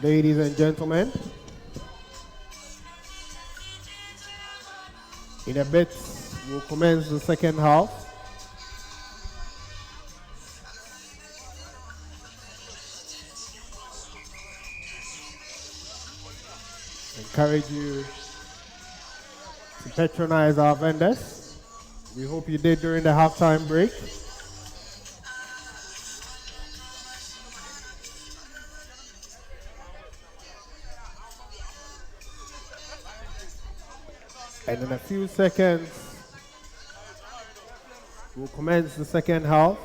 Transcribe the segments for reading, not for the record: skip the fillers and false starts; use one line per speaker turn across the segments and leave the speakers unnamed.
Ladies and gentlemen, in a bit we'll commence the second half. Encourage you to patronize our vendors. We hope you did during the halftime break. And in a few seconds, we'll commence the second half.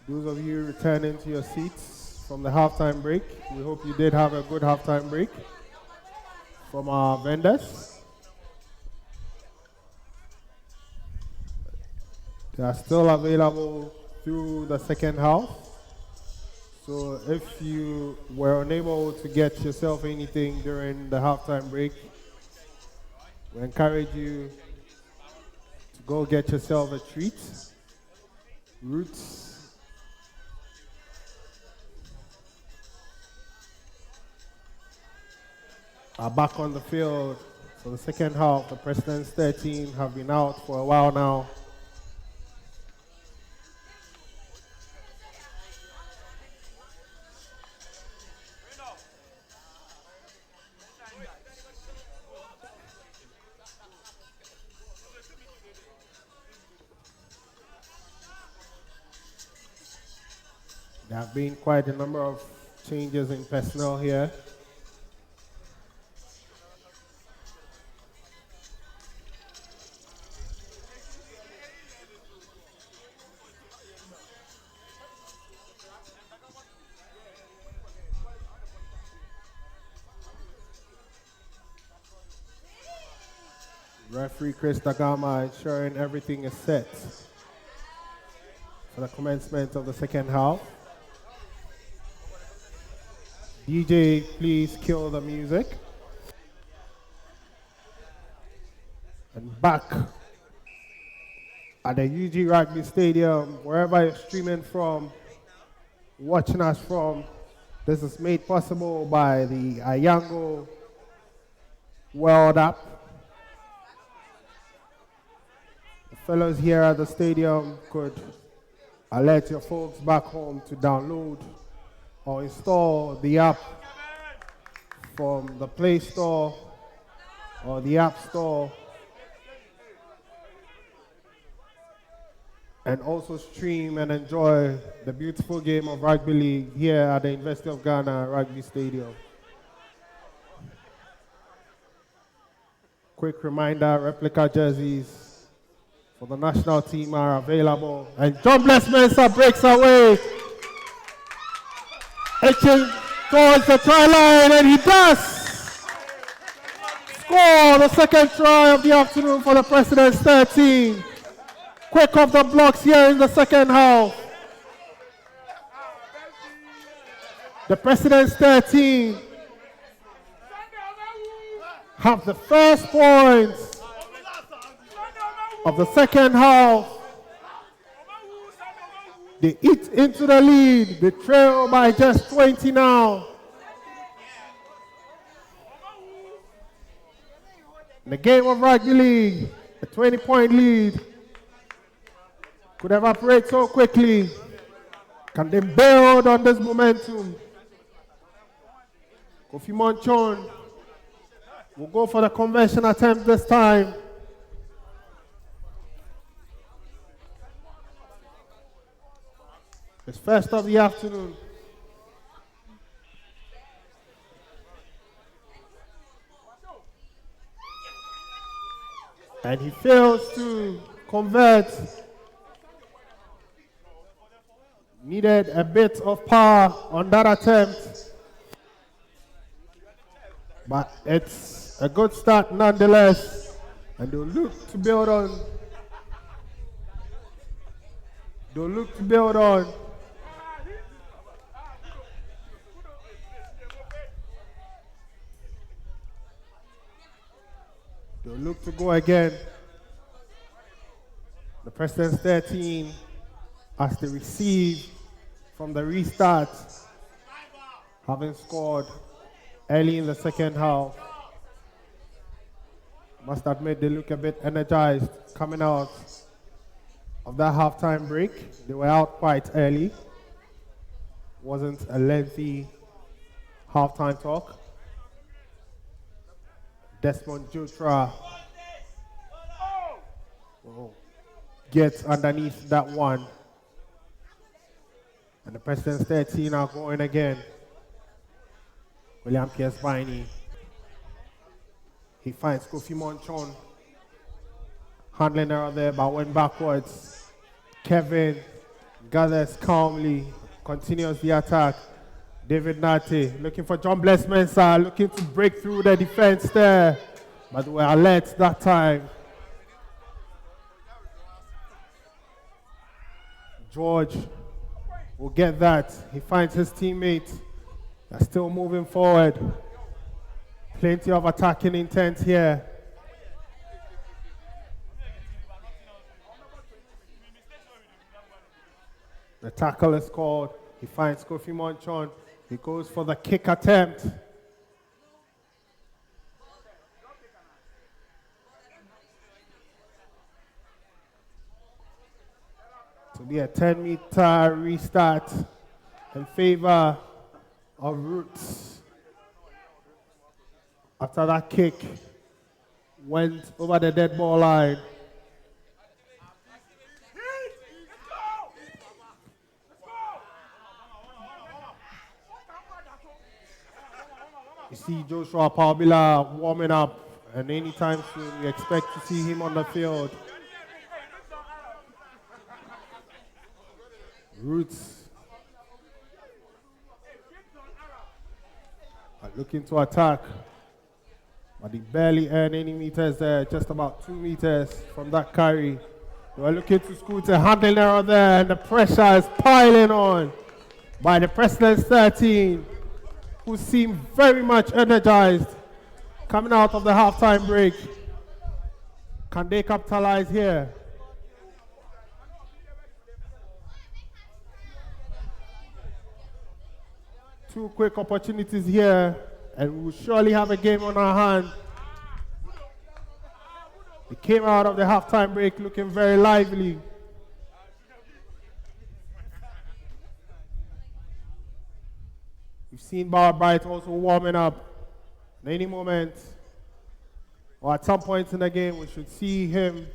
Those of you returning to your seats from the halftime break, we hope you did have a good halftime break from our vendors. They are still available through the second half. So if you were unable to get yourself anything during the halftime break, we encourage you to go get yourself a treat. Roots are back on the field for the second half. The President's 13 have been out for a while now. There have been quite a number of changes in personnel here. Referee Chris Dagama ensuring everything is set for the commencement of the second half. DJ, please kill the music. And back at the UG Rugby Stadium, wherever you're streaming from, watching us from, this is made possible by the Ayango World App. The fellows here at the stadium could alert your folks back home to download or install the app from the Play Store or the App Store, and also stream and enjoy the beautiful game of rugby league here at the University of Ghana Rugby Stadium. Quick reminder, replica jerseys for the national team are available. And John Bless Mensah breaks away. Etching towards the try line, and he does score the second try of the afternoon for the President's 13. Quick off the blocks here in the second half. The President's 13 have the first points of the second half. They eat into the lead. They trail by just 20 now. In the game of rugby league, a 20-point lead could evaporate so quickly. Can they build on this momentum? Kofi Monchon will go for the conversion attempt this time. His first of the afternoon. And he fails to convert. Needed a bit of power on that attempt. But it's a good start nonetheless. And they'll look to build on. They'll look to build on. They'll look to go again. The President's 13 as they receive from the restart, having scored early in the second half. Must admit they look a bit energized coming out of that halftime break. They were out quite early. Wasn't a lengthy halftime talk. Desmond Jutra gets underneath that one. And the President's 13 are going again. William Pierce Viney. He finds Kofi Monchon. Handling error there, but went backwards. Kevin gathers calmly, continues the attack. David Nati looking for John Bless Mensah, looking to break through the defense there. But they were alert that time. George will get that. He finds his teammate. They're still moving forward. Plenty of attacking intent here. The tackle is called. He finds Kofi Monchon. He goes for the kick attempt. To be a 10-meter restart in favor of Roots. After that kick went over the dead ball line. You see Joshua Paubila warming up, and anytime soon we expect to see him on the field. Roots are looking to attack, but they barely earn any meters there, just about 2 meters from that carry. They were looking to scoot a handling error there, and the pressure is piling on by the President's 13. Who seem very much energized coming out of the halftime break. Can they capitalize here? Two quick opportunities here, and we'll surely have a game on our hand. They came out of the halftime break looking very lively. We've seen Bauer Bright also warming up. In any moment, or at some point in the game, we should see him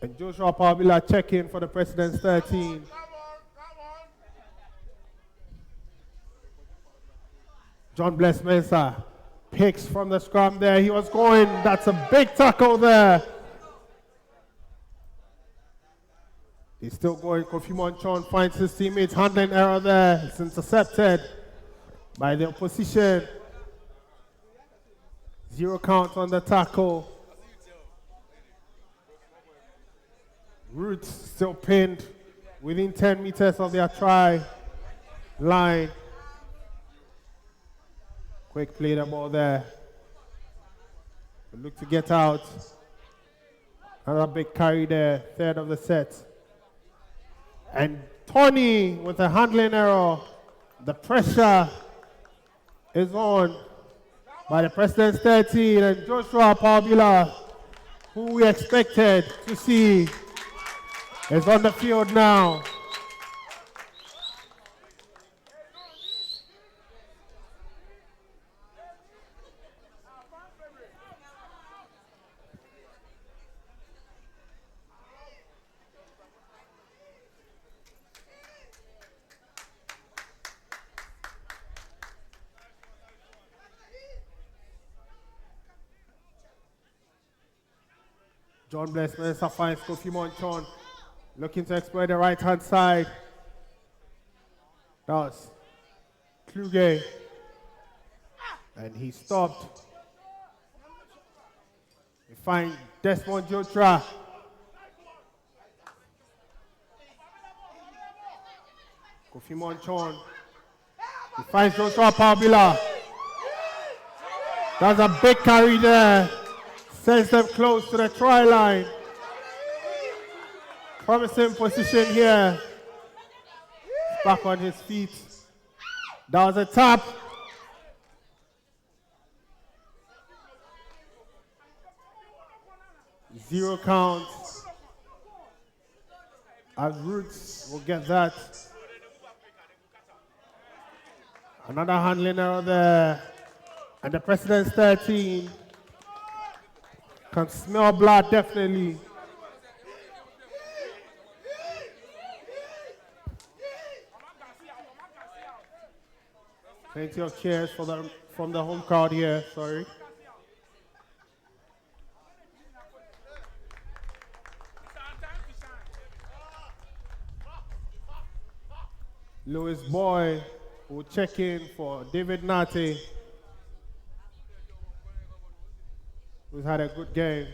and Joshua Paubila check in for the President's 13. John Bless Mensah picks from the scrum there. He was going. That's a big tackle there. He's still going. Kofi Monchon finds his teammates. Handling error there. It's intercepted by the opposition. 0 count on the tackle. Roots still pinned within 10 meters of their try line. Quick play the ball there. Look to get out. Another big carry there. Third of the set. And Tony with a handling error. The pressure is on by the President's 13 and Joshua Paubila, who we expected to see, is on the field now. John Bless Mensah finds Kofi Monchon, looking to exploit the right-hand side. That's Kluge. And he stopped. We find Desmond Jotra. Kofi Monchon. He finds Joshua Paubila. That's a big carry there. Sends them close to the try line. Promising position here. back on his feet. That was a tap. 0 count. As Roots will get that. Another handling error there. And the President's 13 can smell blood, definitely. Plenty of cheers from the home crowd here, sorry. Louis Boy will check in for David Nate, who's had a good game.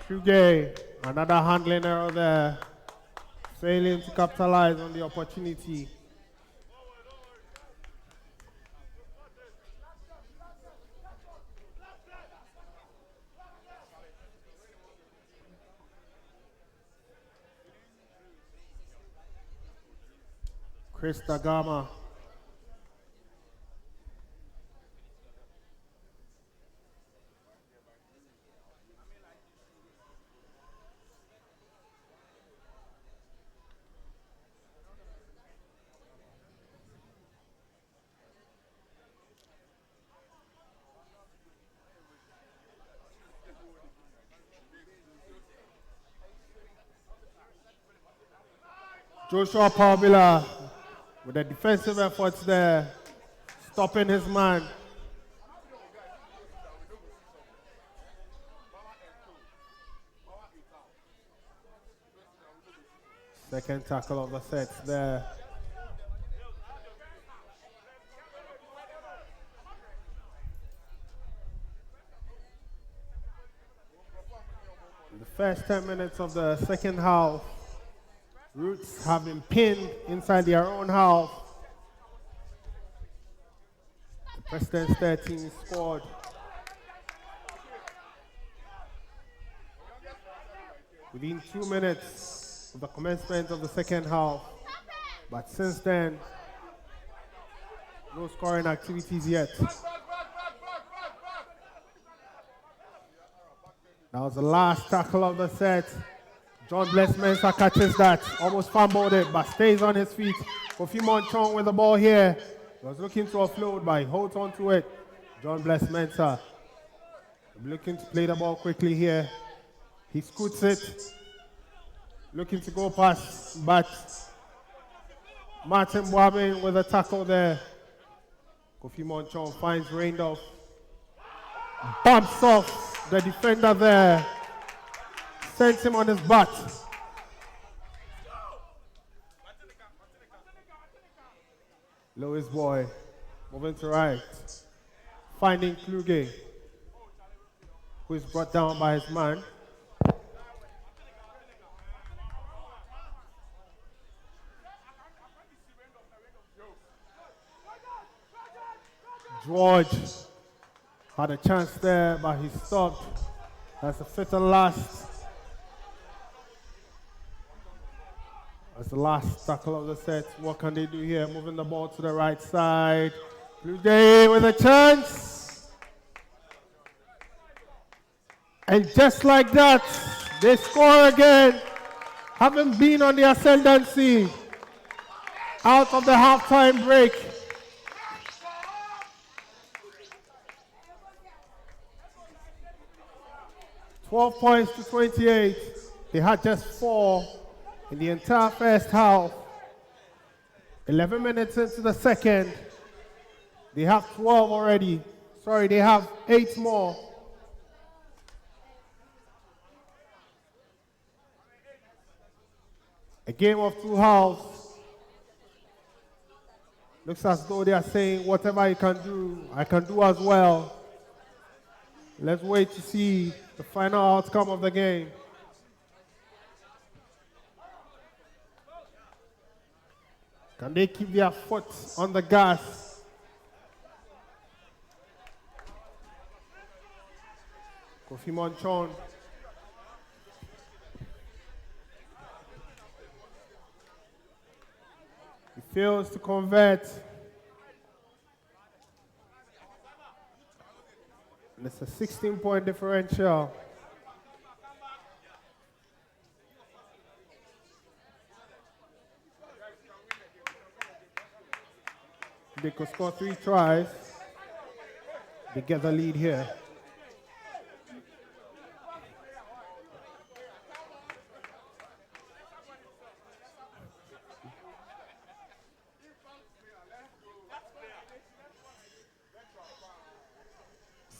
Truge, another handling error there, failing to capitalize on the opportunity. Chris Dagama. Joshua Pavila with the defensive efforts there, stopping his man. Second tackle of the set there. In the first 10 minutes of the second half, Roots have been pinned inside their own half. The President's 13 scored. Within 2 minutes of the commencement of the second half. But since then, no scoring activities yet. That was the last tackle of the set. John Bless Mensah catches that, almost fumbled it, but stays on his feet. Kofi Monchong with the ball here. He was looking to offload, but he holds on to it. John Bless Mensah looking to play the ball quickly here. He scoots it, looking to go past, but Martin Boabin with a tackle there. Kofi Monchong finds Randolph, bumps off the defender there. Sends him on his butt. Louis Boy moving to right. Finding Kluge, who is brought down by his man. George had a chance there, but he stopped. That's the fifth and last. That's the last tackle of the set. What can they do here? Moving the ball to the right side. Blue Jay with a chance. And just like that, they score again. Haven't been on the ascendancy. Out of the halftime break. $12 points to 28. They had just 4 in the entire first half. 11 minutes into the second. They have 12 already. Sorry, they have 8 more. A game of 2 halves. Looks as though they are saying, whatever you can do, I can do as well. Let's wait to see the final outcome of the game. Can they keep their foot on the gas? Kofi Monchon. He fails to convert. And it's a 16-point differential. They could score 3 tries. They get the lead here.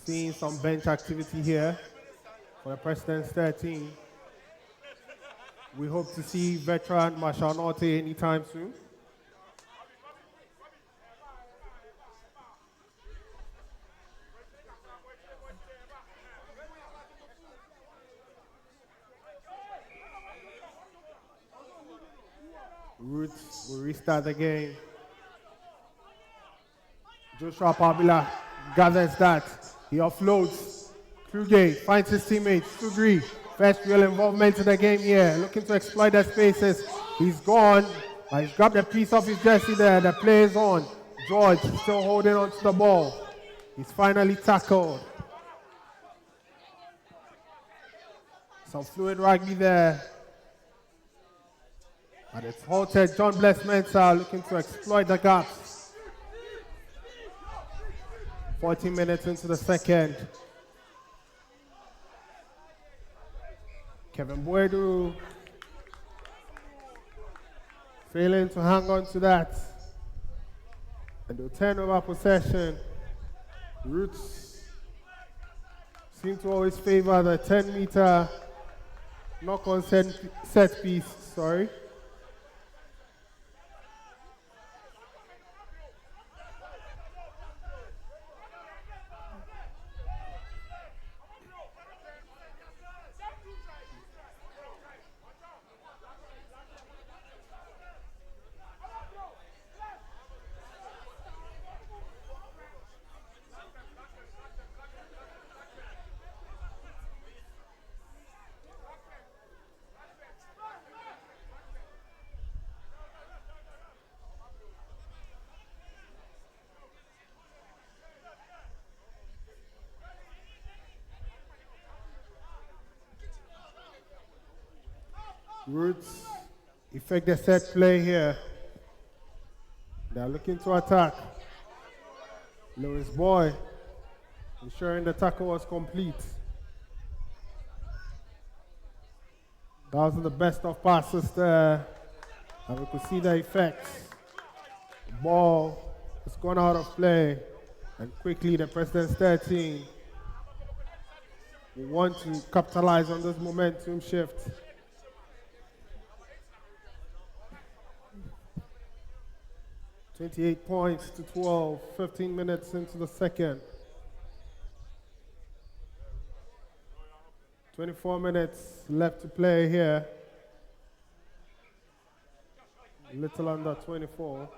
Seeing some bench activity here for the President's 13. We hope to see veteran Marshall Norte anytime soon. Roots will restart the game. Joshua Pabila gathers that. He offloads. Kluge finds his teammate, Sugri. First real involvement in the game here. Looking to exploit the spaces. He's gone. He's grabbed a piece of his jersey there. The play is on. George still holding on to the ball. He's finally tackled. Some fluid rugby there. But it's halted. John Bless Mensah looking to exploit the gaps. 14 minutes into the second. Kevin Boedu failing to hang on to that. And they'll turn over possession. Roots seem to always favor the 10-meter knock-on set piece, sorry. Roots effect the set play here. They're looking to attack. Lewis Boy ensuring the tackle was complete. That was the best of passes there. And we could see the effects. The ball has gone out of play. And quickly the President's 13 will want to capitalize on this momentum shift. 28 points to 12, 15 minutes into the second. 24 minutes left to play here. A little under 24.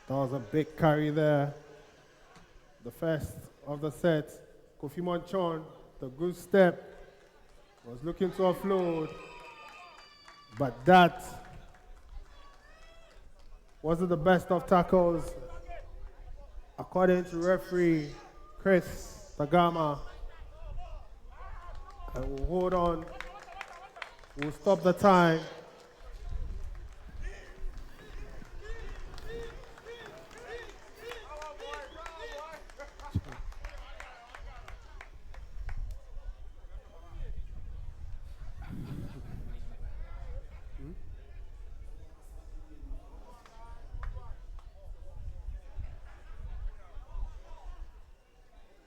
That was a big carry there. The first of the set. Kofi Monchon, the good step. Was looking to offload, but that wasn't the best of tackles, according to referee Chris Tagama. And we'll hold on, we'll stop the time.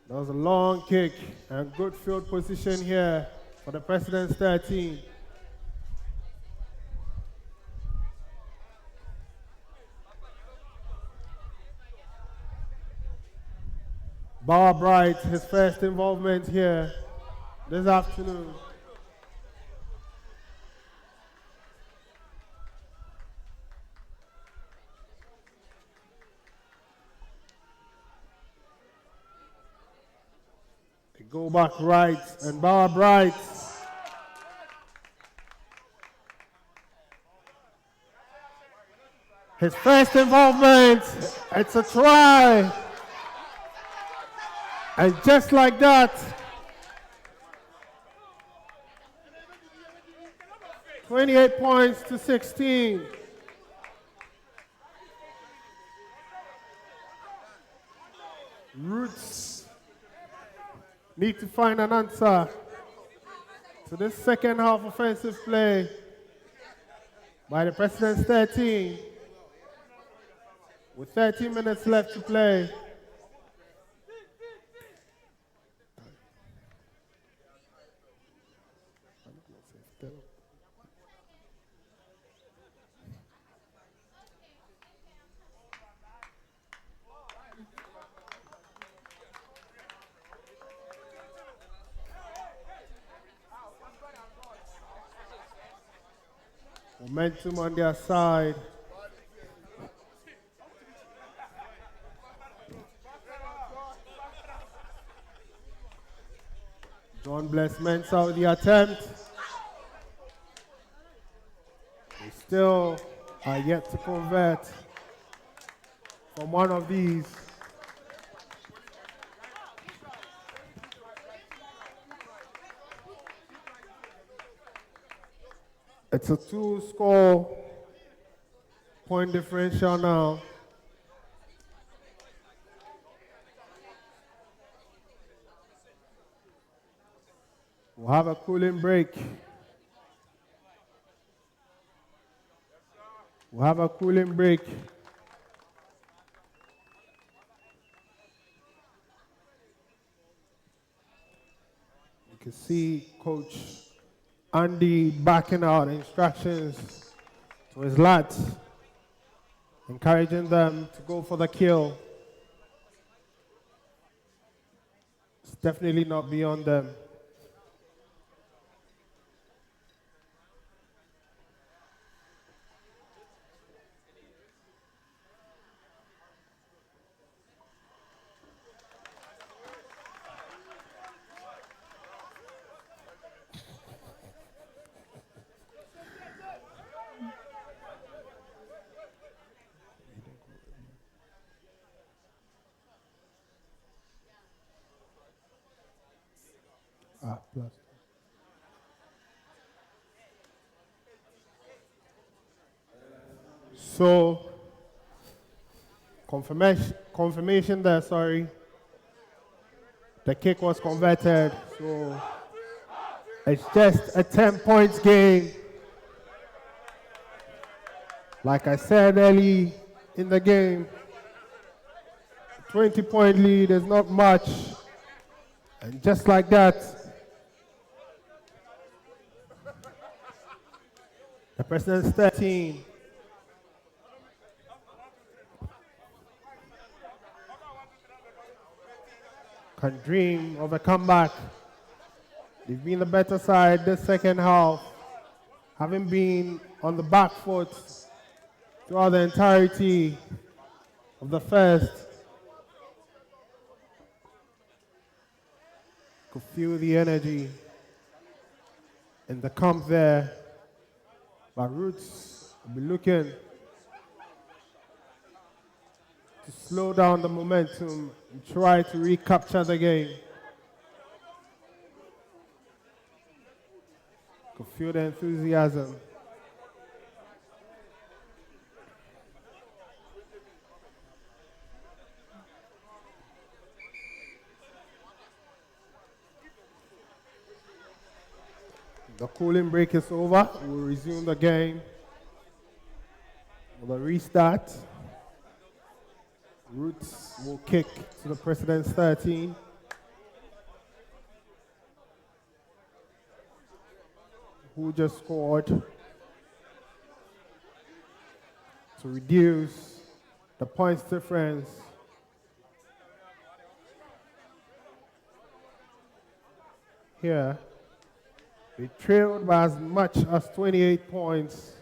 That was a long kick and good field position here for the President's 13. Bob Bright, his first involvement here this afternoon. Go back right and bow right. His first involvement, it's a try. And just like that, 28 points to 16. Roots need to find an answer to this second half offensive play by the President's 13. With 13 minutes left to play. Momentum on their side. John Bless Mensah with the attempt. They still are yet to convert from one of these. It's a 2-score point differential now. We'll have a cooling break. We'll have a cooling break. You can see Coach Andy backing out instructions to his lads, encouraging them to go for the kill. It's definitely not beyond them. Plus. So, confirmation there, sorry. The kick was converted, so it's just a 10 points game. Like I said early in the game, 20-point lead is not much. And just like that, the President's 13 can dream of a comeback. They've been the better side this second half, having been on the back foot throughout the entirety of the first. Could feel the energy in the camp there. But Roots will be looking to slow down the momentum and try to recapture the game. Could feel the enthusiasm. The cooling break is over. We'll resume the game with a restart. Roots will kick to the President's 13. Who just scored to reduce the points difference. Here. They trailed by as much as 28 points.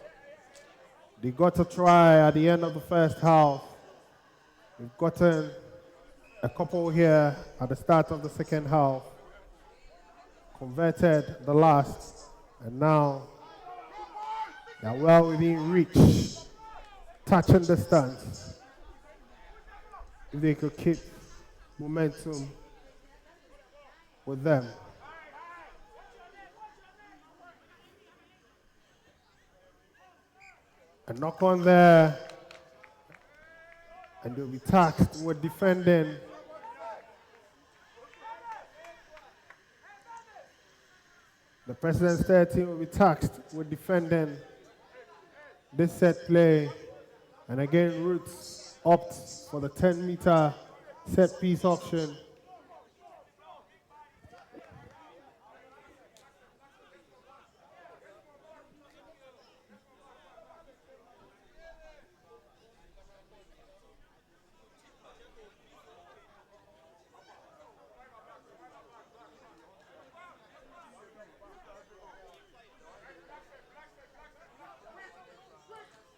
They got a try at the end of the first half. We've gotten a couple here at the start of the second half. converted the last, and now they're well within reach, touching distance. If they could keep momentum with them. A knock on there, and they'll be tasked with defending. The President's 13 will be tasked with defending this set play. And again, Roots opt for the 10-meter set piece option.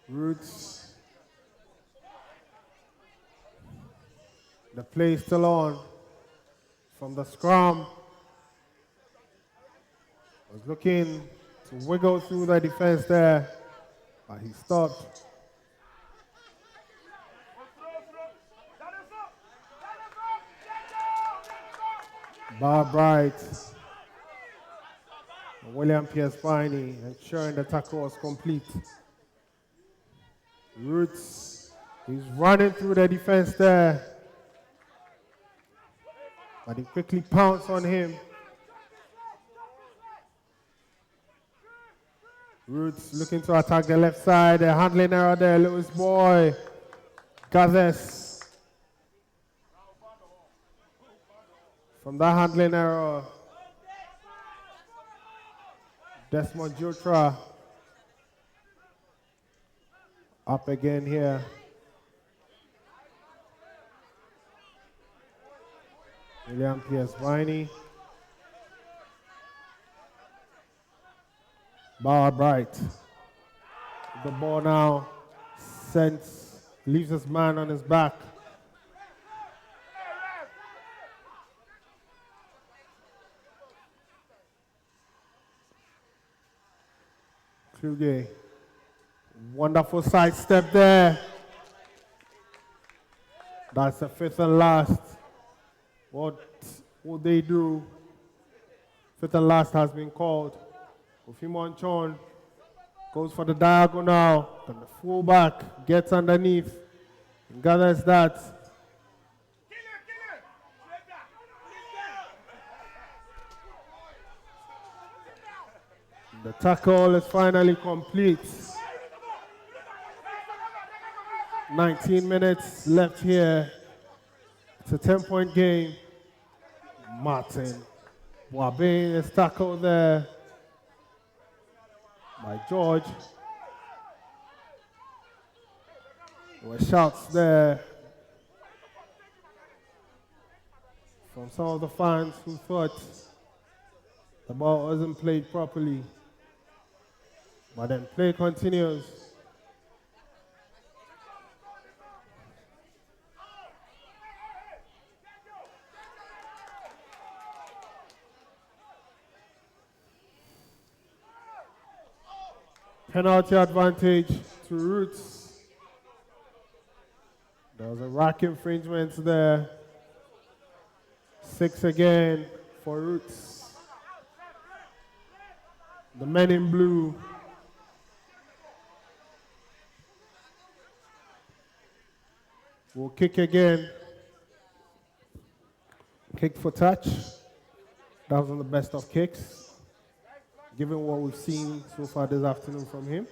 Roots. The play is still on from the scrum. Was looking to wiggle through the defense there, but he stopped. Bar Bright. William Pierce Piney ensuring the tackle was complete. Roots, he's running through the defense there, but he quickly pounced on him. Roots looking to attack the left side, a handling error there, Lewis Boy gathers from that handling error. Desmond Jutra up again here. William Pierce Viney. Bar Bright. The ball now leaves his man on his back. Kluge. Wonderful sidestep there. That's the fifth and last. What will they do? Fifth and last has been called. Ofimon Chon goes for the diagonal, and the fullback gets underneath and gathers that. The tackle is finally complete. 19 minutes left here. It's a 10-point game. Martin Wabin is tackled there by George. There were shouts there from some of the fans who thought the ball wasn't played properly. But then play continues. Penalty advantage to Roots. There was a rack infringement there. 6 again for Roots. The men in blue. Will kick again. Kick for touch. That was on the best of kicks, given what we've seen so far this afternoon from him.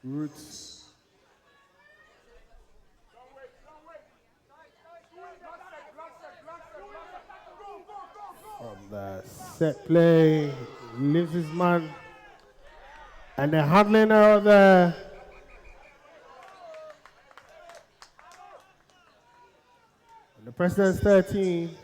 Roots. From the set play, leaves his man. And the handling error there. And the President's 13.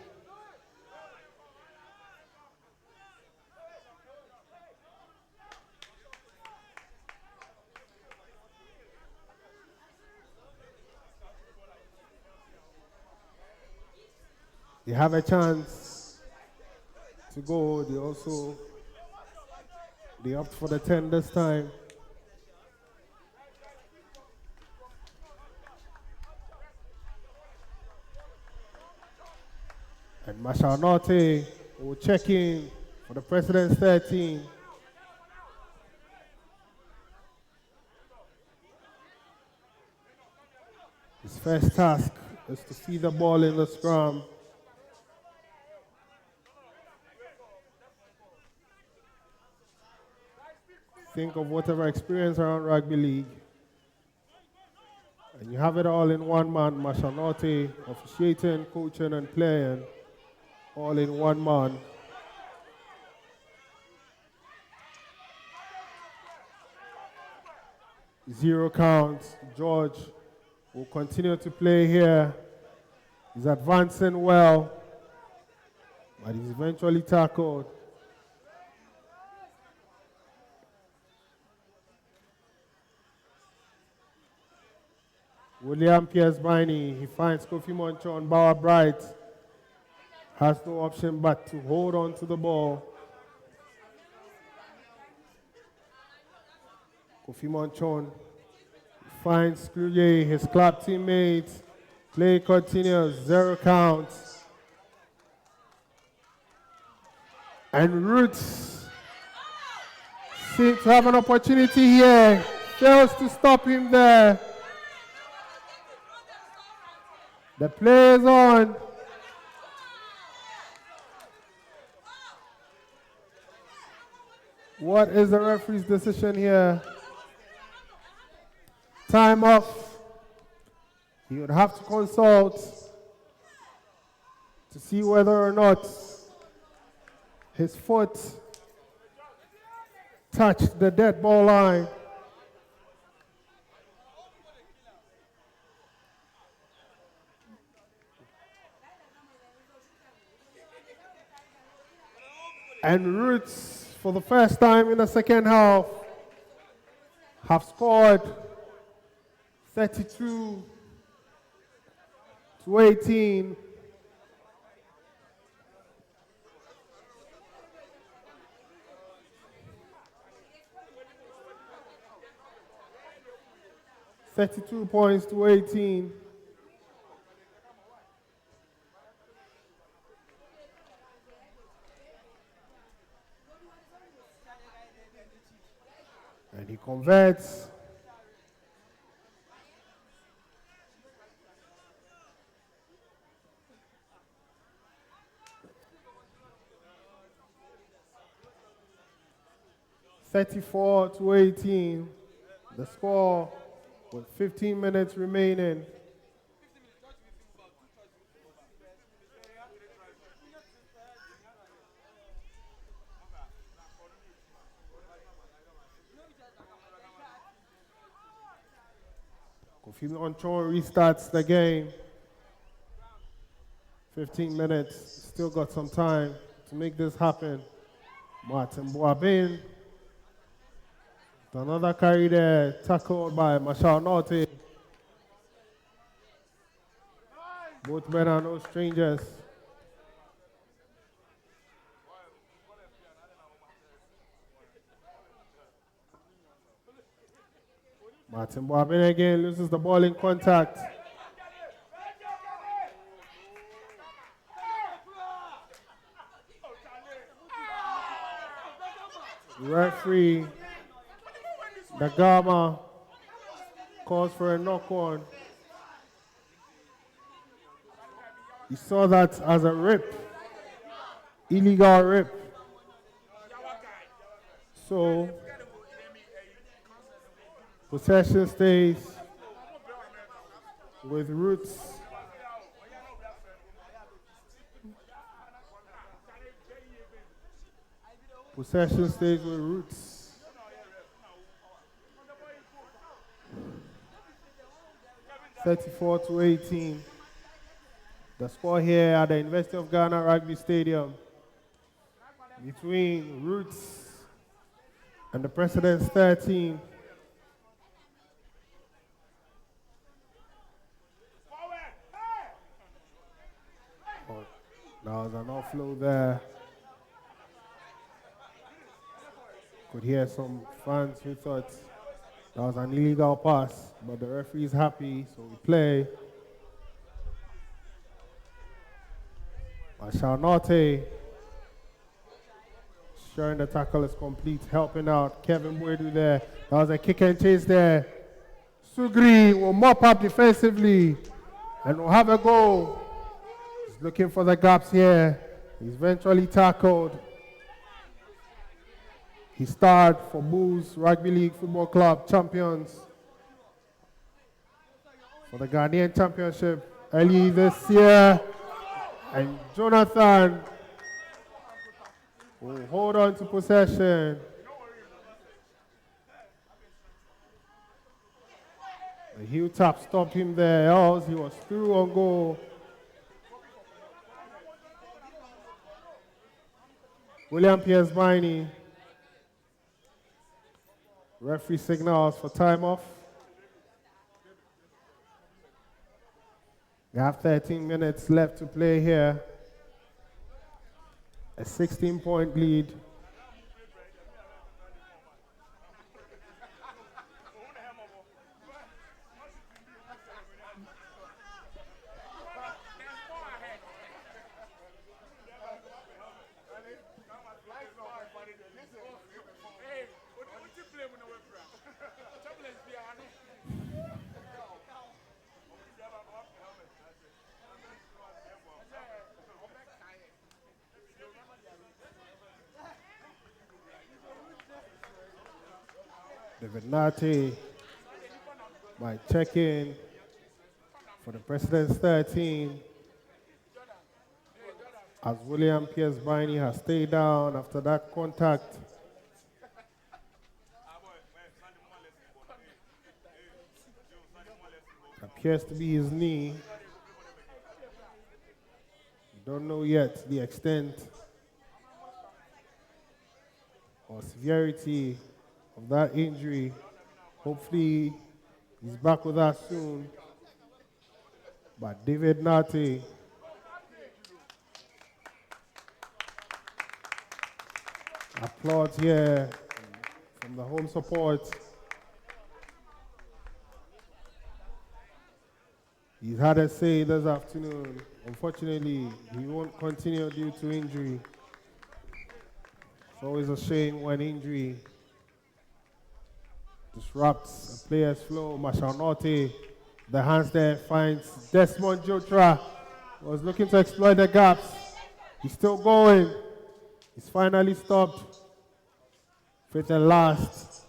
they have a chance to go. They opt for the 10 this time. And Marshall Norte will check in for the President's 13. His first task is to see the ball in the scrum. Think of whatever experience around rugby league. And you have it all in one man, Marshall Norte, officiating, coaching, and playing, all in one man. Zero count. George will continue to play here. He's advancing well, but he's eventually tackled. William Pierce-Biney, he finds Kofi Monchon. Bauer Bright has no option but to hold on to the ball. Kofi Monchon finds Kluye, his club teammate. Play continues, 0 counts. And Roots seems to have an opportunity here. Fails to stop him there. The play is on. What is the referee's decision here? Time off. He would have to consult to see whether or not his foot touched the dead ball line. And Roots, for the first time in the second half, have scored 32-18. (32 points to 18). And he converts. (34-18). The score with 15 minutes remaining. Kofi Monchon restarts the game. 15 minutes, still got some time to make this happen. Martin Boabin. Another carry there, tackled by Marshall Norte. Both men are no strangers. Martin Boabin again loses the ball in contact. Referee Nagama calls for a knock-on. He saw that as a rip, illegal rip. So, possession stays with Roots. Possession stays with Roots. (34-18). The score here at the University of Ghana Rugby Stadium between Roots and the President's 13. was an offload there. Could hear some fans who thought that was an illegal pass, but the referee is happy, so we play. Mashalnote, ensuring the tackle is complete, helping out Kevin Boydu there. That was a kick and chase there. Sugri will mop up defensively and will have a goal. He's looking for the gaps here. He's eventually tackled. He starred for Bulls Rugby League Football Club champions for the Ghanaian Championship early this year. And Jonathan will hold on to possession. The heel tap stopped him there, else he was through on goal. William Pierce-Biney. Referee signals for time off. We have 13 minutes left to play here. A 16-point lead. David Nate might check in for the President's 13 as William Pierce-Biney has stayed down after that contact. It appears to be his knee. We don't know yet the extent or severity of that injury. Hopefully he's back with us soon. But David Nate applauds here from the home support. He's had a say this afternoon. Unfortunately, he won't continue due to injury. It's always a shame when injury disrupts a player's flow. Mashalnote, the hands there, finds Desmond Jotra. Was looking to exploit the gaps. He's still going. He's finally stopped. Fifth and last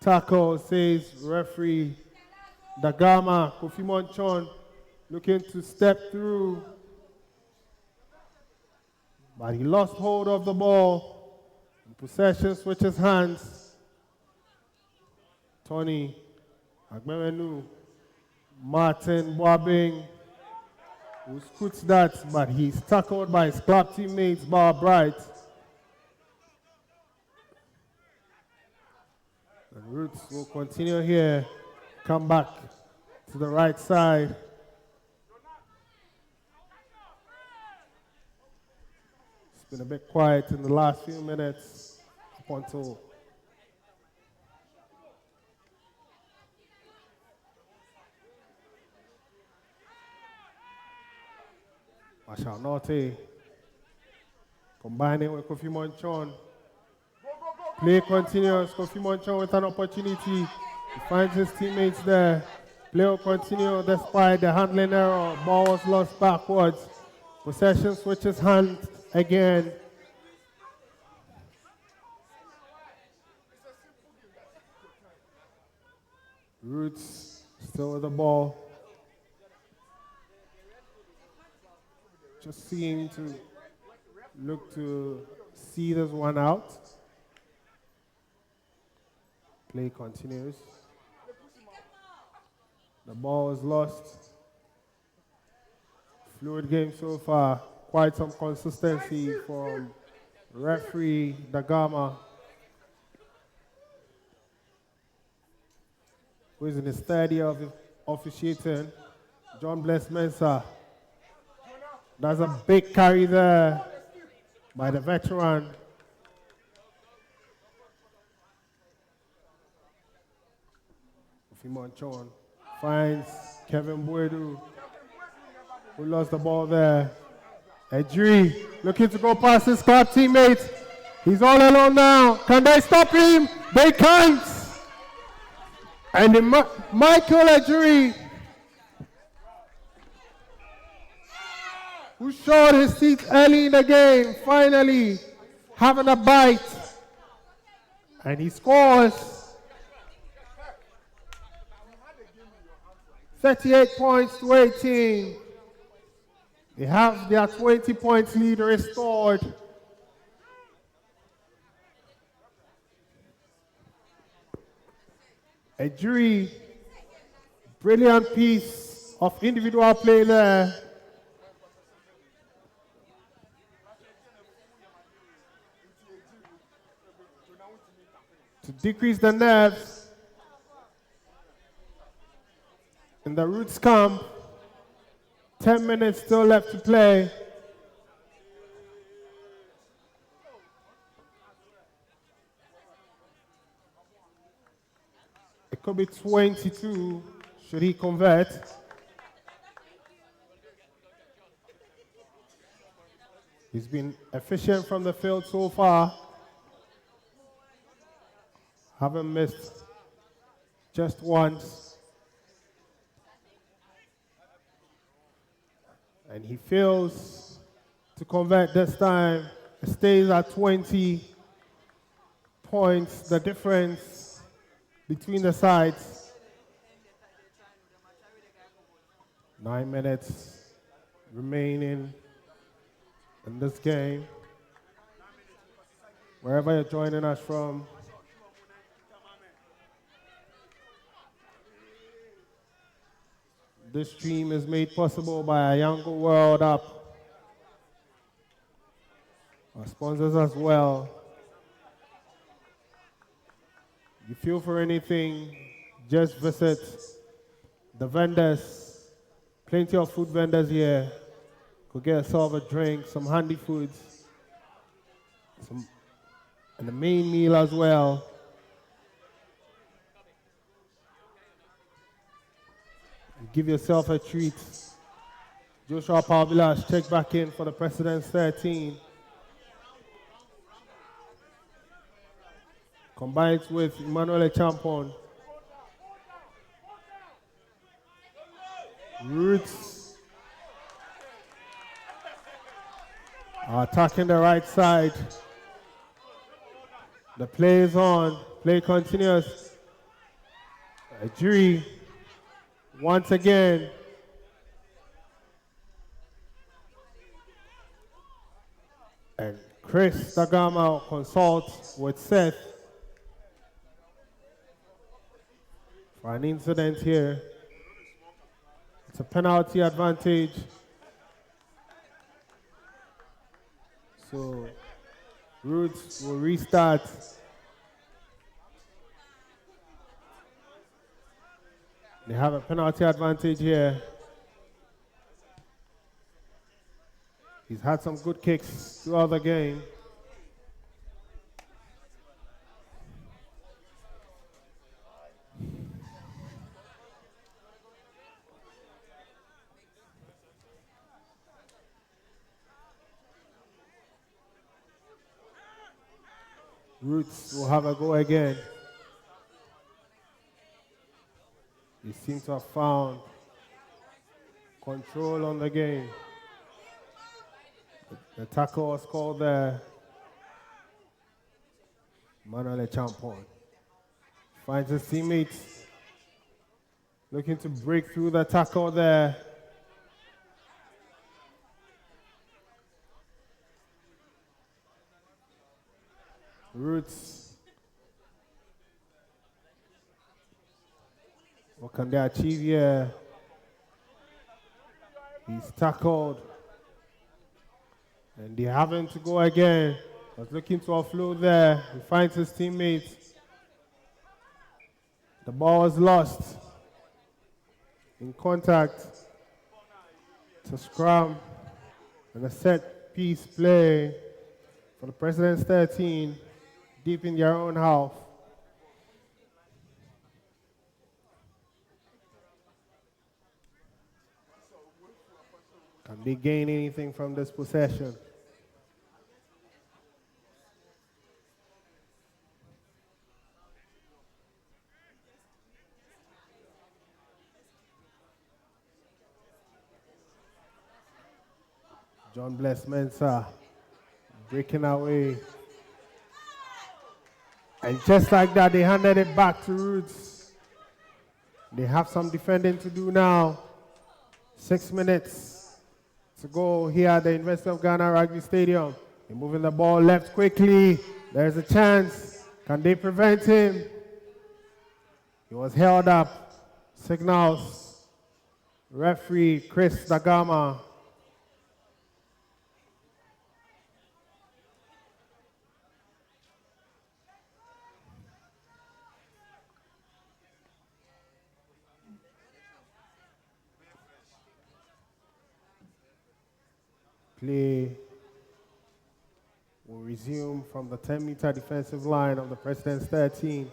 tackle, says referee Dagama. Kofi Monchon looking to step through, but he lost hold of the ball. Possession switches hands. Tony Agmemenu, Martin Boabing, who scoots that, but he's tackled by his club teammates, Bar Bright. And Roots will continue here, come back to the right side. It's been a bit quiet in the last few minutes up until Mashalnote combining with Kofi Monchon. Play continues. Kofi Monchon with an opportunity. He finds his teammates there. Play will continue despite the handling error. Ball was lost backwards. Possession switches hands again. Roots still with the ball. Just seem to look to see this one out. Play continues. The ball is lost. Fluid game so far. Quite some consistency from referee Dagama, who is in his third year of officiating. John Bless Mensah That's a big carry there by the veteran. Fimonchon finds Kevin Boedu, who lost the ball there. Edri looking to go past his squad teammates. He's all alone now. Can they stop him? They can't. And Michael Edri, who showed his teeth early in the game, finally having a bite. And he scores. 38 points to 18. They have their 20 points lead restored. Edri, brilliant piece of individual play there. To decrease the nerves in the Roots camp. 10 minutes still left to play. It could be 22 should he convert. He's been efficient from the field so far. Haven't missed just once. And he fails to convert this time. It stays at 20 points, the difference between the sides. 9 minutes remaining in this game. Wherever you're joining us from, this stream is made possible by a Younger World App. Our sponsors as well. If you feel for anything, just visit the vendors. Plenty of food vendors here. Could get yourself a drink, some handy foods, and the main meal as well. Give yourself a treat. Joshua Pavlas check back in for the President's 13. Combines with Emmanuel Champon. Roots are attacking the right side. The play is on. Play continues. A jury. Once again, and Chris Dagama consults with Seth for an incident here. It's a penalty advantage. So Roots will restart. They have a penalty advantage here. He's had some good kicks throughout the game. Roots will have a go again. They seem to have found control on the game. The tackle was called there. Manuel Champon finds his teammates looking to break through the tackle there. Roots. What can they achieve here? He's tackled. And they're having to go again. Was looking to offload there. He finds his teammates. The ball was lost. In contact. To scrum. And a set piece play for the President's 13, deep in their own half. Can they gain anything from this possession? John Bless Mensah breaking away. And just like that, they handed it back to Roots. They have some defending to do now. 6 minutes to go here at the University of Ghana Rugby Stadium. They're moving the ball left quickly. There's a chance. Can they prevent him? He was held up. Signals. Referee Chris Dagama. Play will resume from the 10-meter defensive line of the President's 13.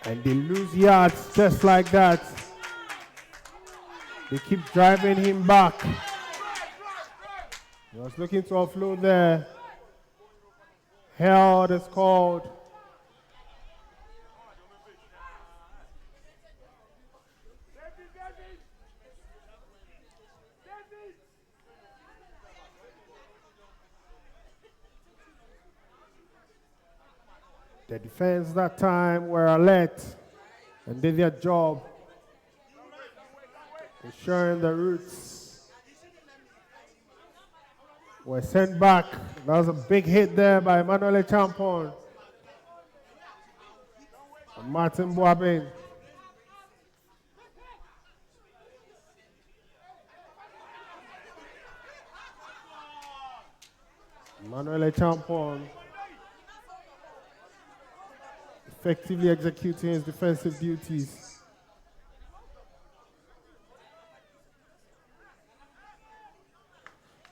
And they lose yards just like that. They keep driving him back. He was looking to offload there. Held is called. The defense that time were alert and did their job, ensuring the Roots were sent back. That was a big hit there by Emmanuel Champon and Martin Boabin. Emmanuel Champon effectively executing his defensive duties.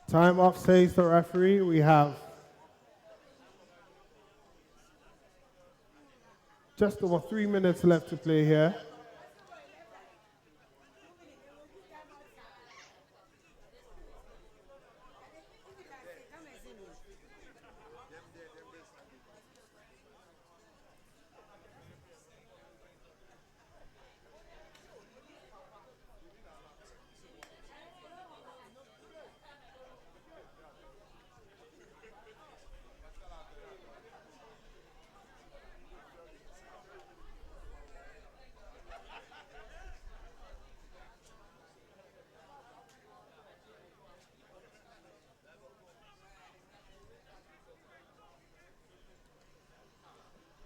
Time off, says the referee. We have just over 3 minutes left to play here.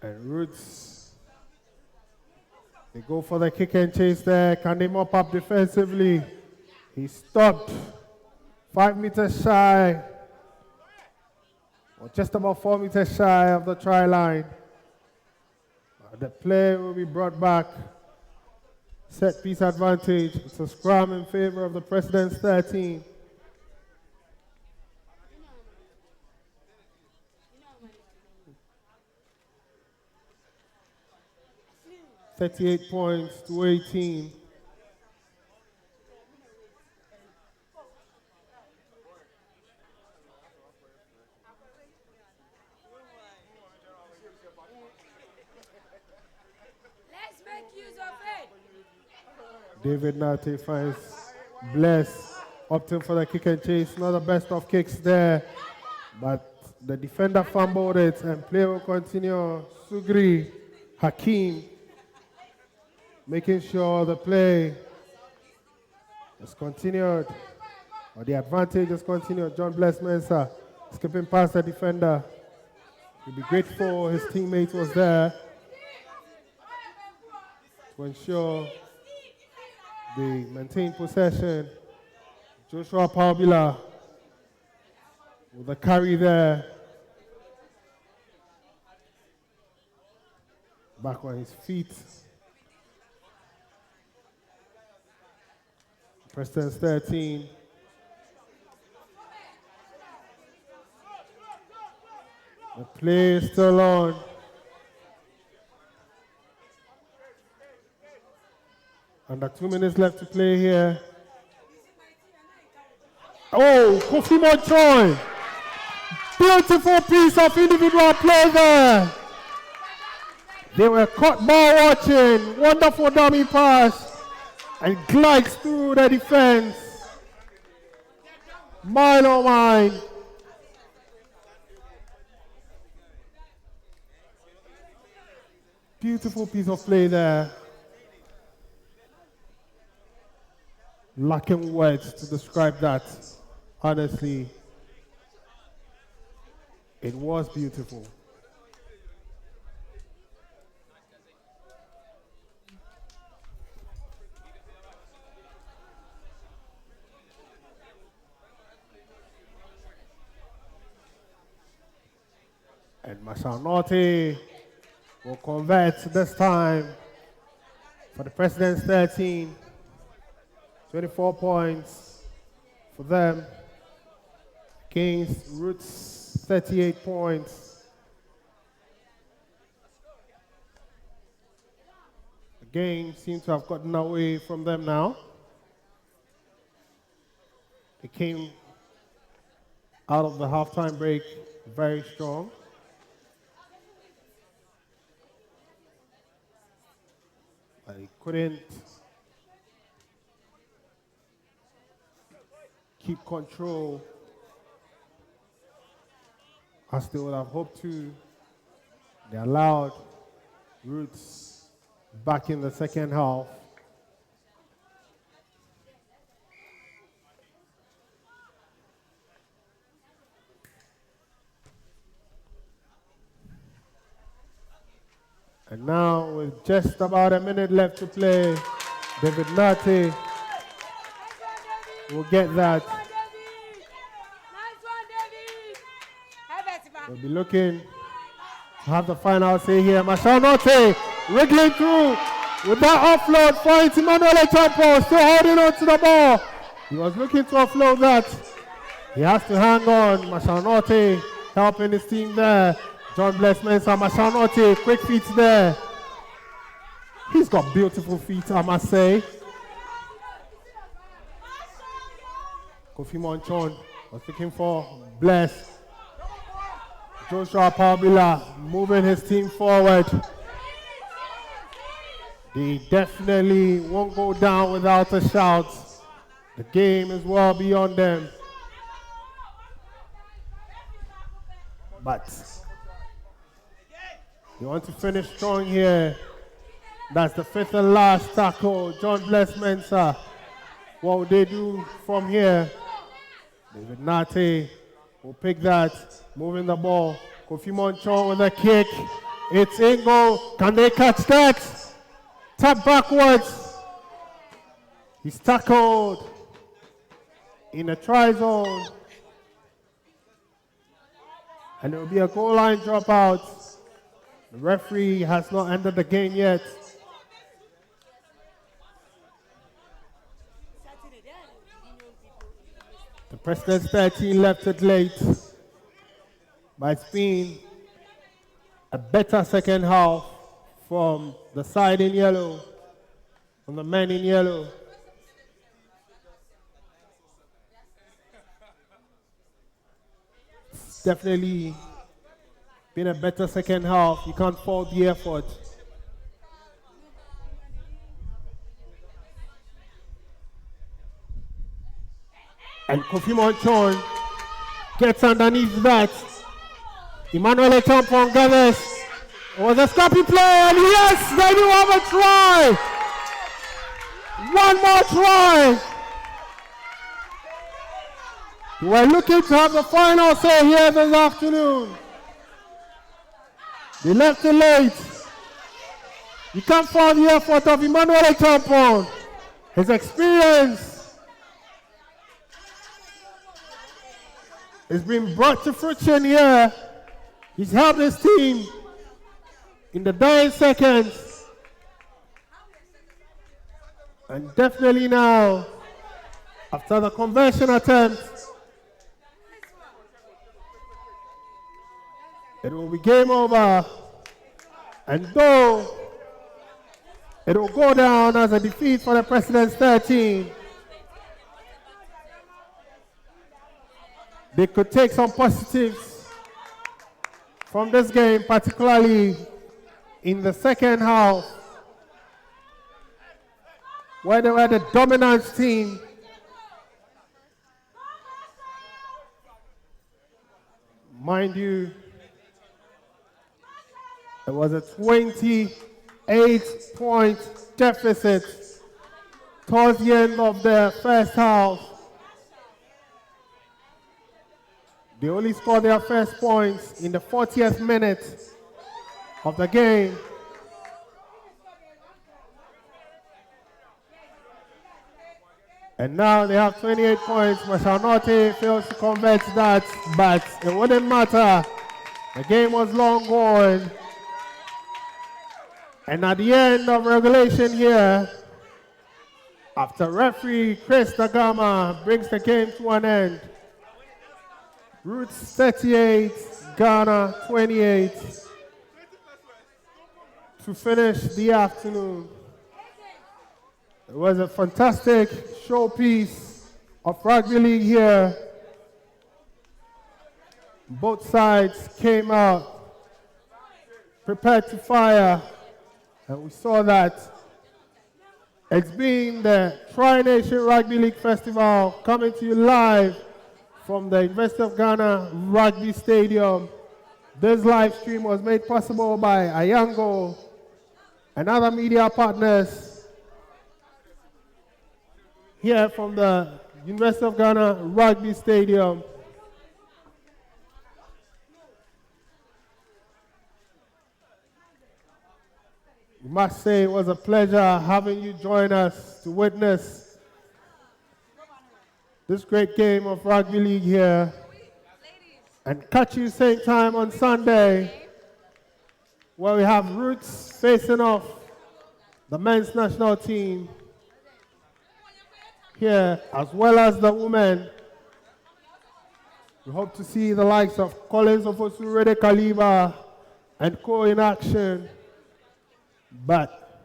And Roots, they go for the kick and chase there. Can they mop up defensively? He stopped 5 meters shy, or just about 4 meters shy of the try line. The play will be brought back. Set piece advantage. It's a scrum in favor of the President's 13. $38 points to 18.
Let's make use of it.
David Nate finds Bless, opting for the kick and chase. Not the best of kicks there, but the defender fumbled it and play will continue. Sugri Hakim making sure the play is continued, or the advantage is continued. John Bless Mensah skipping past the defender. He'll be grateful his teammate was there to ensure they maintain possession. Joshua Paubila with the carry there. Back on his feet. Preston's 13 Play is still on. Under 2 minutes left to play here. Oh, Kofi Montroy. Beautiful piece of individual play there. They were caught ball watching. Wonderful dummy pass. And glides through the defense. Mine oh mine. Beautiful piece of play there. Lacking words to describe that. Honestly, it was beautiful. And Mashanoti will convert this time for the President's 13. 24 points for them against Roots 38 points. The game seems to have gotten away from them now. They came out of the halftime break very strong. But they couldn't keep control as they would have hoped to. They allowed Roots back in the second half. And now, with just about a minute left to play, David Nate will get that. We'll be looking to have the final say here. Mashanoti wriggling through with that offload for Emmanuel Echampo, still holding on to the ball. He was looking to offload that. He has to hang on. Mashanoti helping his team there. John Bless Mensah, Mashanoti, quick feet there. He's got beautiful feet, I must say. Kofi Monchon was looking for Bless. Joshua Pabila moving his team forward. They definitely won't go down without a shout. The game is well beyond them. But they want to finish strong here. That's the fifth and last tackle. John Bless Mensah. What will they do from here? David Nate will pick that, moving the ball. Kofi Monchon with a kick. It's in goal. Can they catch that? Tap backwards. He's tackled in a try zone. And it will be a goal line dropout. The referee has not ended the game yet. The President's 13 left it late. But it's been a better second half from the side in yellow, from the men in yellow. It's definitely been a better second half. You can't fault the effort. And Kofi Monchon gets underneath that. Emmanuel Echampo gathers. It was a scrappy play, and yes, they do have a try. One more try. We're looking to have the final say here this afternoon. They left it late. You can't fault the effort of Emmanuel Echampo. His experience is being brought to fruition here. He's helped his team in the dying seconds. And definitely now, after the conversion attempt, it will be game over. And though it will go down as a defeat for the President's 13, they could take some positives from this game, particularly in the second half, where they were the dominant team. Mind you, it was a 28-point deficit towards the end of the first half. They only scored their first points in the 40th minute of the game. And now they have 28 points. Mashanote fails to convert that, but it wouldn't matter. The game was long gone. And at the end of regulation here, after referee Chris Nagama brings the game to an end, Roots 38, Ghana 28, to finish the afternoon. It was a fantastic showpiece of rugby league here. Both sides came out prepared to fire, and we saw that. It's been the Tri-Nation Rugby League Festival coming to you live from the University of Ghana Rugby Stadium. This live stream was made possible by Ayango and other media partners here from the University of Ghana Rugby Stadium. We must say it was a pleasure having you join us to witness this great game of rugby league here. And catch you same time on Sunday, where we have Roots facing off the men's national team here, as well as the women. We hope to see the likes of Collins Ofosu, Kaliba, and co in action. But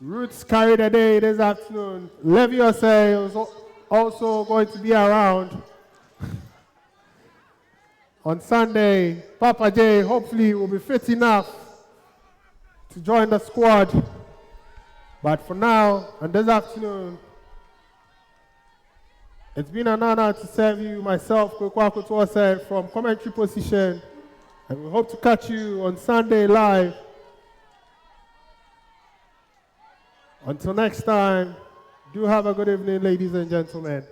Roots carried the day this afternoon. Leviosa is also going to be around on Sunday. Papa J hopefully will be fit enough to join the squad. But for now, and this afternoon, it's been an honor to serve you, myself, Kwekwaku Tuose, from commentary position. And we hope to catch you on Sunday live. Until next time, do have a good evening, ladies and gentlemen.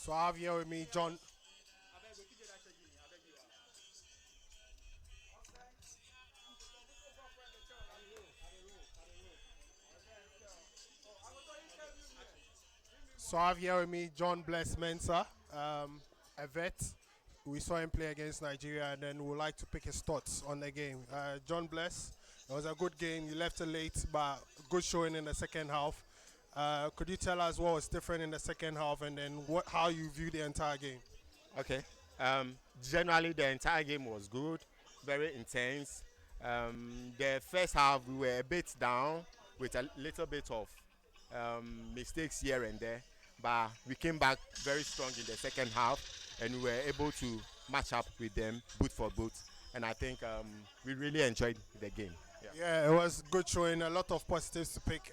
So I have here with me John. So I have here with me John Bless Mensah, a vet. We saw him play against Nigeria, and then we'd like to pick his thoughts on the game. John Bless, it was a good game. You left it late, but good showing in the second half. Could you tell us what was different in the second half, and then how you view the entire game?
Okay. Generally, the entire game was good, very intense. The first half, we were a bit down with a little bit of mistakes here and there, but we came back very strong in the second half, and we were able to match up with them boot for boot. And I think we really enjoyed the game.
Yeah, it was good showing. A lot of positives to pick.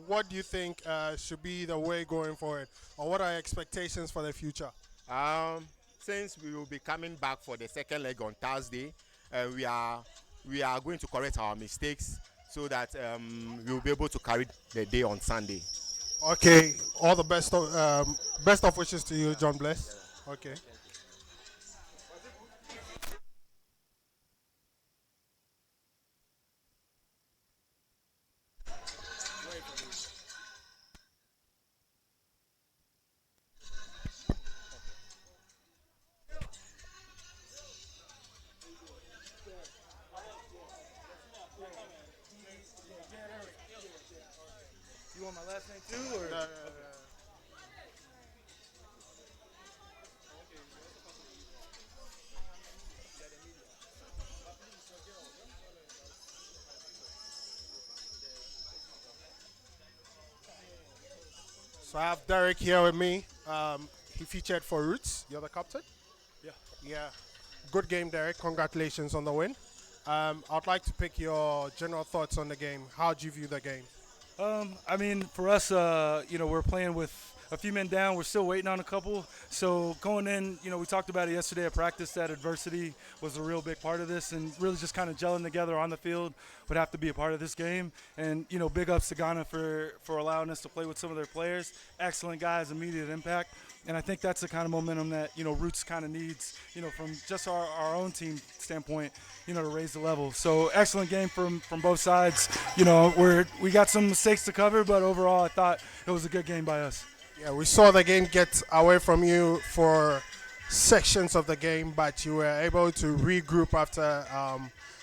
What do you think should be the way going forward, or what are your expectations for the future?
Since we will be coming back for the second leg on Thursday, we are going to correct our mistakes so that we will be able to carry the day on Sunday.
Okay, all the best of wishes to you, John Bless. Okay.
You want my last name too, or?
So I have Derek here with me. He featured for Roots. You're the captain?
Yeah.
Yeah. Good game, Derek. Congratulations on the win. I'd like to pick your general thoughts on the game. How do you view the game?
I mean, for us, we're playing with a few men down. We're still waiting on a couple. So going in, we talked about it yesterday at practice that adversity was a real big part of this, and really just kind of gelling together on the field would have to be a part of this game. And, big ups to Ghana for allowing us to play with some of their players. Excellent guys, immediate impact. And I think that's the kind of momentum that, Roots kind of needs, from just our own team standpoint, to raise the level. So excellent game from both sides. We got some mistakes to cover, but overall I thought it was a good game by us.
Yeah, we saw the game get away from you for sections of the game, but you were able to regroup after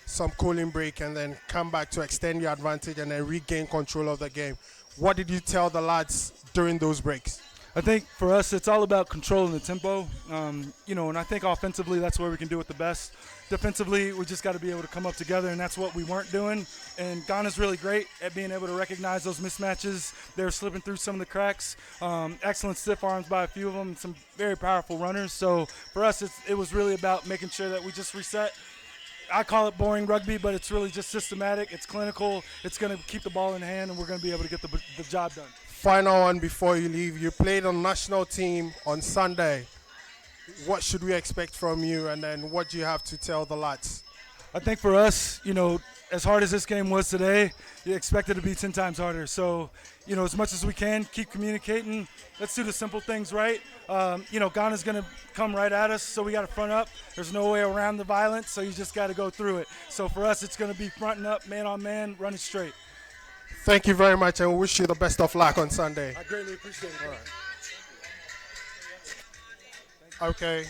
some cooling break and then come back to extend your advantage and then regain control of the game. What did you tell the lads during those breaks?
I think for us, it's all about controlling the tempo, and I think offensively, that's where we can do it the best. Defensively, we just got to be able to come up together, and that's what we weren't doing. And Ghana's really great at being able to recognize those mismatches. They're slipping through some of the cracks. Excellent stiff arms by a few of them, some very powerful runners. So for us, it was really about making sure that we just reset. I call it boring rugby, but it's really just systematic. It's clinical. It's going to keep the ball in hand, and we're going to be able to get the job done.
Final one before you leave. You played on national team on Sunday. What should we expect from you, and then what do you have to tell the lads?
I think for us, as hard as this game was today, you expect it to be 10 times harder. So, as much as we can, keep communicating. Let's do the simple things right. Ghana's going to come right at us, so we got to front up. There's no way around the violence, so you just got to go through it. So for us, it's going to be fronting up, man on man, running straight.
Thank you very much, and we wish you the best of luck on Sunday.
I greatly appreciate it.
All right. Okay.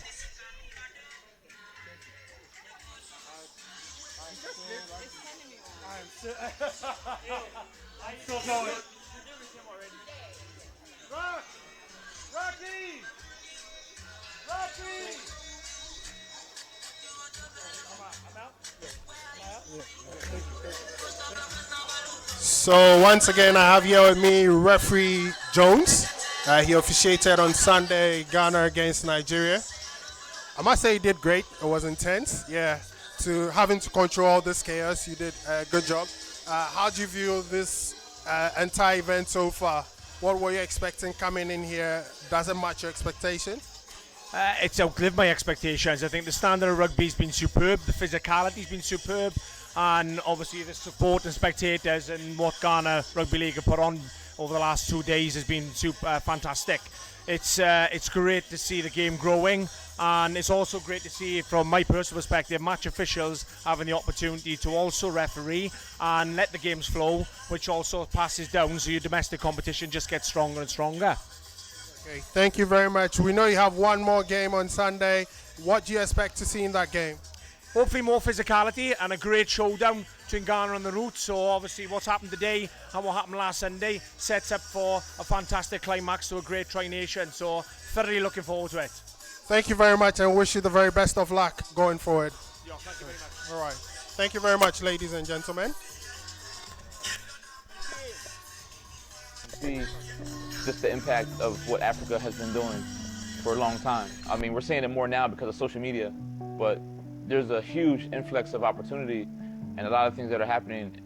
I'm still going. Rocky!
So once again, I have here with me referee Jones. He officiated on Sunday, Ghana against Nigeria. I must say he did great. It was intense. Yeah, to having to control all this chaos, you did a good job. How do you view this entire event so far? What were you expecting coming in here? Does it match your expectations?
It's outlived my expectations. I think the standard of rugby's been superb, the physicality's been superb, and obviously the support and spectators and what Ghana Rugby League have put on over the last 2 days has been super fantastic. It's great to see the game growing, and it's also great to see, from my personal perspective, match officials having the opportunity to also referee and let the games flow, which also passes down so your domestic competition just gets stronger and stronger.
Okay, thank you very much. We know you have one more game on Sunday. What do you expect to see in that game?
Hopefully more physicality and a great showdown between Ghana and the Roots. So obviously what's happened today and what happened last Sunday sets up for a fantastic climax to a great Tri-Nation. So thoroughly looking forward to it.
Thank you very much, and wish you the very best of luck going forward.
Yeah, thank you very much.
All right. Thank you very much, ladies and gentlemen.
See just the impact of what Africa has been doing for a long time. I mean, we're seeing it more now because of social media, but there's a huge influx of opportunity and a lot of things that are happening,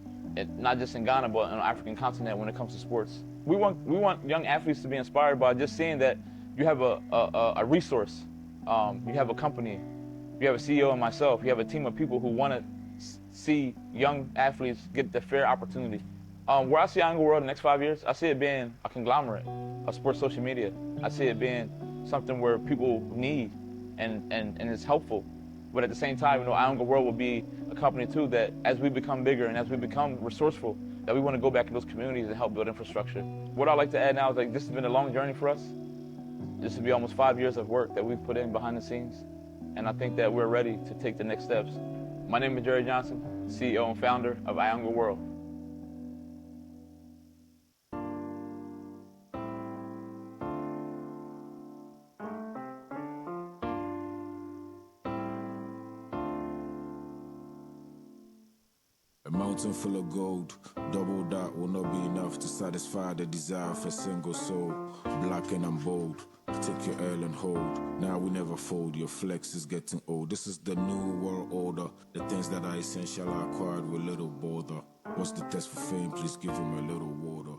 not just in Ghana, but on the African continent when it comes to sports. We want young athletes to be inspired by just seeing that you have a resource, you have a company, you have a CEO and myself, you have a team of people who want to see young athletes get the fair opportunity. Where I see Young World in the next 5 years, I see it being a conglomerate of sports social media. I see it being something where people need and it's helpful. But at the same time, Ionga World will be a company too that as we become bigger and as we become resourceful, that we want to go back in those communities and help build infrastructure. What I'd like to add now is this has been a long journey for us. This will be almost 5 years of work that we've put in behind the scenes. And I think that we're ready to take the next steps. My name is Jerry Johnson, CEO and founder of Ionga World.
A mountain full of gold, double that will not be enough to satisfy the desire of a single soul. Black and I'm bold, take your L and hold. Now we never fold, your flex is getting old. This is the new world order. The things that are essential are acquired with little bother. What's the test for fame? Please give him a little water.